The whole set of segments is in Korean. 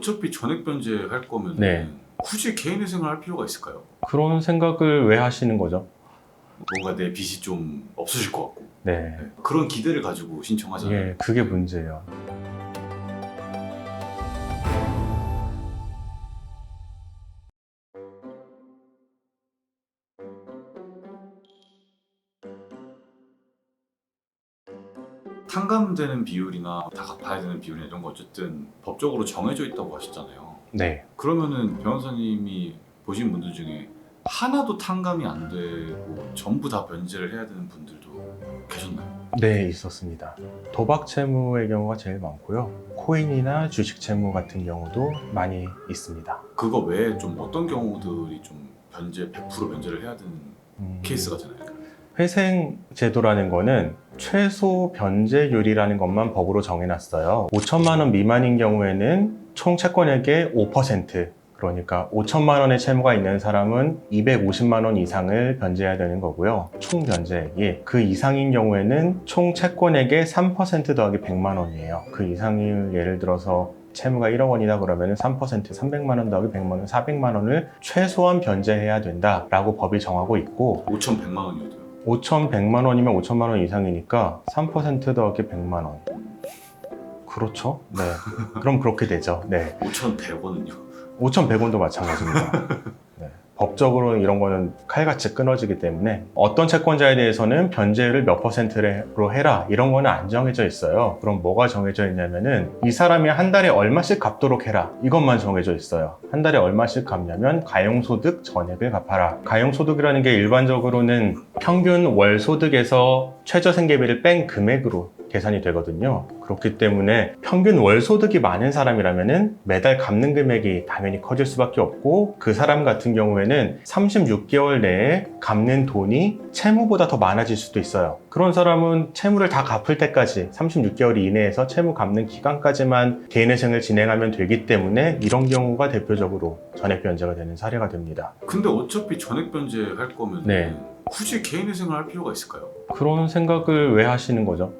어차피 전액 변제할 거면 네. 굳이 개인회생을 할 필요가 있을까요? 그런 생각을 왜 하시는 거죠? 뭔가 내 빚이 좀 없어질 것 같고 네. 그런 기대를 가지고 신청하잖아요. 예, 그게 문제예요. 탕감되는 비율이나 다 갚아야 되는 비율이나 이런 거 어쨌든 법적으로 정해져 있다고 하셨잖아요. 네. 그러면은 변호사님이 보신 분들 중에 하나도 탕감이 안 되고 전부 다 변제를 해야 되는 분들도 계셨나요? 네, 있었습니다. 도박 채무의 경우가 제일 많고요. 코인이나 주식 채무 같은 경우도 많이 있습니다. 그거 외에 좀 어떤 경우들이 좀 변제 100% 변제를 해야 되는 케이스가 되나요? 회생 제도라는 거는 최소 변제율이라는 것만 법으로 정해놨어요. 5천만 원 미만인 경우에는 총 채권액의 5%, 그러니까 5천만 원의 채무가 있는 사람은 250만 원 이상을 변제해야 되는 거고요. 총 변제액이 그 이상인 경우에는 총 채권액의 3% 더하기 100만 원이에요. 그 이상이 예를 들어서 채무가 1억 원이다 그러면 3% 300만 원 더하기 100만 원, 400만 원을 최소한 변제해야 된다라고 법이 정하고 있고 5,100만 원이어도요? 5,100만 원이면 5천만 원 이상이니까 3% 더하기 100만 원. 그렇죠? 네. 그럼 그렇게 되죠. 네. 5,100원은요? 5,100원도 마찬가지입니다. 네. 법적으로 이런 거는 칼같이 끊어지기 때문에 어떤 채권자에 대해서는 변제율을 몇 %로 해라 이런 거는 안 정해져 있어요. 그럼 뭐가 정해져 있냐면은 이 사람이 한 달에 얼마씩 갚도록 해라 이것만 정해져 있어요. 한 달에 얼마씩 갚냐면 가용소득 전액을 갚아라. 가용소득이라는 게 일반적으로는 평균 월 소득에서 최저생계비를 뺀 금액으로 계산이 되거든요. 그렇기 때문에 평균 월 소득이 많은 사람이라면은 매달 갚는 금액이 당연히 커질 수밖에 없고 그 사람 같은 경우에는 36개월 내에 갚는 돈이 채무보다 더 많아질 수도 있어요. 그런 사람은 채무를 다 갚을 때까지 36개월 이내에서 채무 갚는 기간까지만 개인회생을 진행하면 되기 때문에 이런 경우가 대표적으로 전액 변제가 되는 사례가 됩니다. 근데 어차피 전액 변제할 거면 네. 굳이 개인회생을 할 필요가 있을까요? 그런 생각을 왜 하시는 거죠?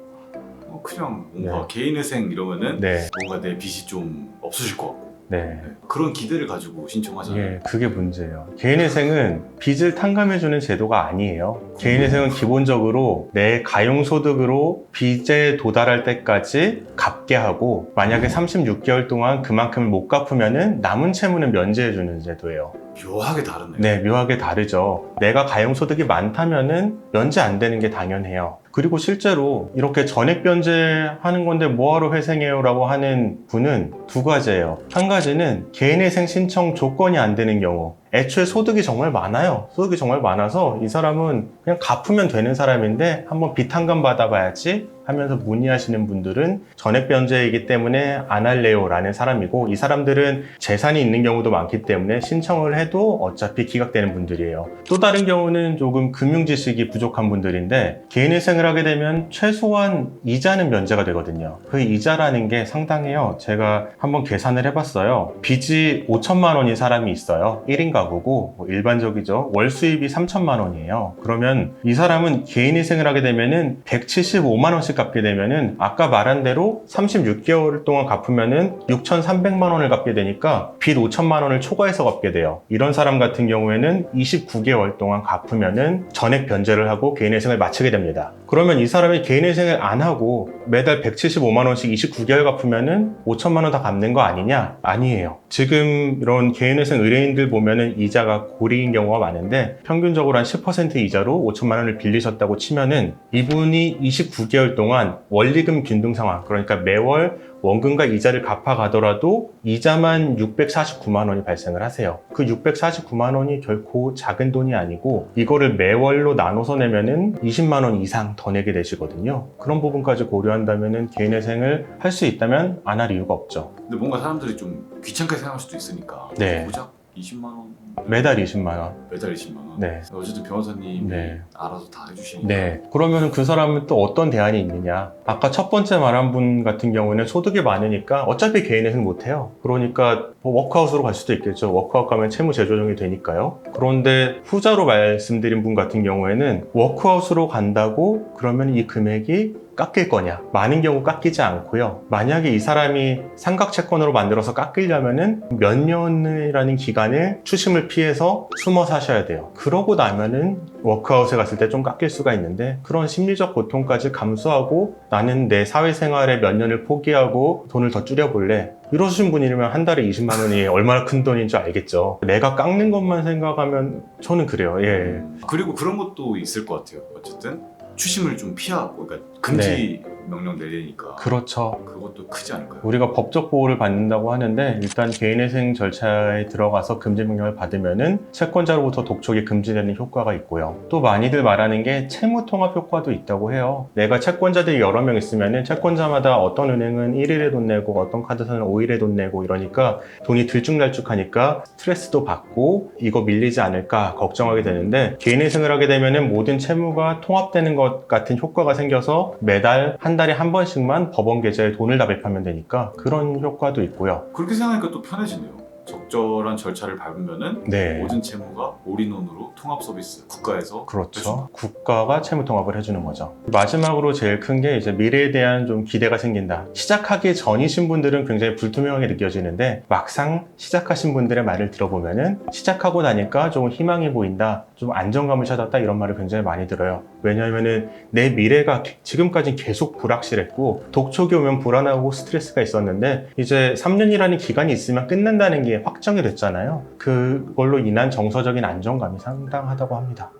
그냥 뭔가 네. 개인회생 이러면은 네. 뭔가 내 빚이 좀 없어질 것 같고 네. 그런 기대를 가지고 신청하잖아요. 예, 그게 문제예요. 개인회생은 빚을 탕감해주는 제도가 아니에요. 개인회생은 기본적으로 내 가용소득으로 빚에 도달할 때까지 갚게 하고 만약에 36개월 동안 그만큼을 못 갚으면은 남은 채무는 면제해주는 제도예요. 묘하게 다르네요. 네, 묘하게 다르죠. 내가 가용소득이 많다면은 면제 안 되는 게 당연해요. 그리고 실제로 이렇게 전액 변제하는 건데 뭐하러 회생해요? 라고 하는 분은 두 가지예요. 한 가지는 개인회생 신청 조건이 안 되는 경우. 애초에 소득이 정말 많아요. 소득이 정말 많아서 이 사람은 그냥 갚으면 되는 사람인데 한번 빚 탕감 받아봐야지 하면서 문의하시는 분들은 전액 변제이기 때문에 안 할래요 라는 사람이고 이 사람들은 재산이 있는 경우도 많기 때문에 신청을 해도 어차피 기각되는 분들이에요. 또 다른 경우는 조금 금융 지식이 부족한 분들인데 개인회생을 하게 되면 최소한 이자는 면제가 되거든요. 그 이자라는 게 상당해요. 제가 한번 계산을 해봤어요. 빚이 5천만 원인 사람이 있어요. 1인 가구고 뭐 일반적이죠. 월 수입이 3천만 원이에요. 그러면 이 사람은 개인회생을 하게 되면은 175만 원씩 갚게 되면은 아까 말한 대로 36개월 동안 갚으면은 6,300만 원을 갚게 되니까 빚 5천만 원을 초과해서 갚게 돼요. 이런 사람 같은 경우에는 29개월 동안 갚으면은 전액 변제를 하고 개인회생을 마치게 됩니다. 그러면 이 사람이 개인회생을 안 하고 매달 175만 원씩 29개월 갚으면은 5천만 원 다 갚는 거 아니냐? 아니에요. 지금 이런 개인회생 의뢰인들 보면은 이자가 고리인 경우가 많은데 평균적으로 한 10% 이자로 5천만 원을 빌리셨다고 치면은 이분이 29개월 동안 원리금 균등 상황, 그러니까 매월 원금과 이자를 갚아가더라도 이자만 649만 원이 발생을 하세요. 그 649만 원이 결코 작은 돈이 아니고 이거를 매월로 나눠서 내면은 20만 원 이상 더 내게 되시거든요. 그런 부분까지 고려한다면은 개인회생을 할 수 있다면 안 할 이유가 없죠. 근데 뭔가 사람들이 좀 귀찮게 생각할 수도 있으니까 네. 고작 20만 원? 매달 20만 원. 매달 20만 원? 네. 어쨌든 변호사님이 네. 알아서 다 해주시니까 네. 그러면 그 사람은 또 어떤 대안이 있느냐? 아까 첫 번째 말한 분 같은 경우는 소득이 많으니까 어차피 개인회생 못해요. 그러니까 뭐 워크아웃으로 갈 수도 있겠죠. 워크아웃 가면 채무 재조정이 되니까요. 그런데 후자로 말씀드린 분 같은 경우에는 워크아웃으로 간다고 그러면 이 금액이 깎일 거냐? 많은 경우 깎이지 않고요. 만약에 이 사람이 삼각채권으로 만들어서 깎이려면은 몇 년이라는 기간을 추심을 피해서 숨어 사셔야 돼요. 그러고 나면은 워크아웃에 갔을 때 좀 깎일 수가 있는데 그런 심리적 고통까지 감수하고 나는 내 사회생활에 몇 년을 포기하고 돈을 더 줄여볼래. 이러신 분이면 한 달에 20만 원이 얼마나 큰 돈인 줄 알겠죠. 내가 깎는 것만 생각하면 저는 그래요. 예. 그리고 그런 것도 있을 것 같아요. 어쨌든 추심을 좀 피하고, 그러니까 금지 명령 내리니까 그렇죠. 그것도 크지 않을까요? 우리가 법적 보호를 받는다고 하는데 일단 개인회생 절차에 들어가서 금지 명령을 받으면은 채권자로부터 독촉이 금지되는 효과가 있고요. 또 많이들 말하는 게 채무 통합 효과도 있다고 해요. 내가 채권자들이 여러 명 있으면은 채권자마다 어떤 은행은 1일에 돈 내고 어떤 카드사는 5일에 돈 내고 이러니까 돈이 들쭉날쭉하니까 스트레스도 받고 이거 밀리지 않을까 걱정하게 되는데 개인회생을 하게 되면은 모든 채무가 통합되는 것 같은 효과가 생겨서 매달 한 달에 한 번씩만 법원 계좌에 돈을 납입하면 되니까 그런 효과도 있고요. 그렇게 생각하니까 또 편해지네요. 적절한 절차를 밟으면은 네. 모든 채무가 올인원으로 통합 서비스 국가에서 그렇죠. 국가가 채무 통합을 해주는 거죠. 마지막으로 제일 큰 게 이제 미래에 대한 좀 기대가 생긴다. 시작하기 전이신 분들은 굉장히 불투명하게 느껴지는데 막상 시작하신 분들의 말을 들어보면은 시작하고 나니까 좀 희망이 보인다. 좀 안정감을 찾았다. 이런 말을 굉장히 많이 들어요. 왜냐하면은 내 미래가 지금까지 계속 불확실했고 독촉이 오면 불안하고 스트레스가 있었는데 이제 3년이라는 기간이 있으면 끝난다는 게 확정이 됐잖아요. 그걸로 인한 정서적인 안정감이 상당하다고 합니다.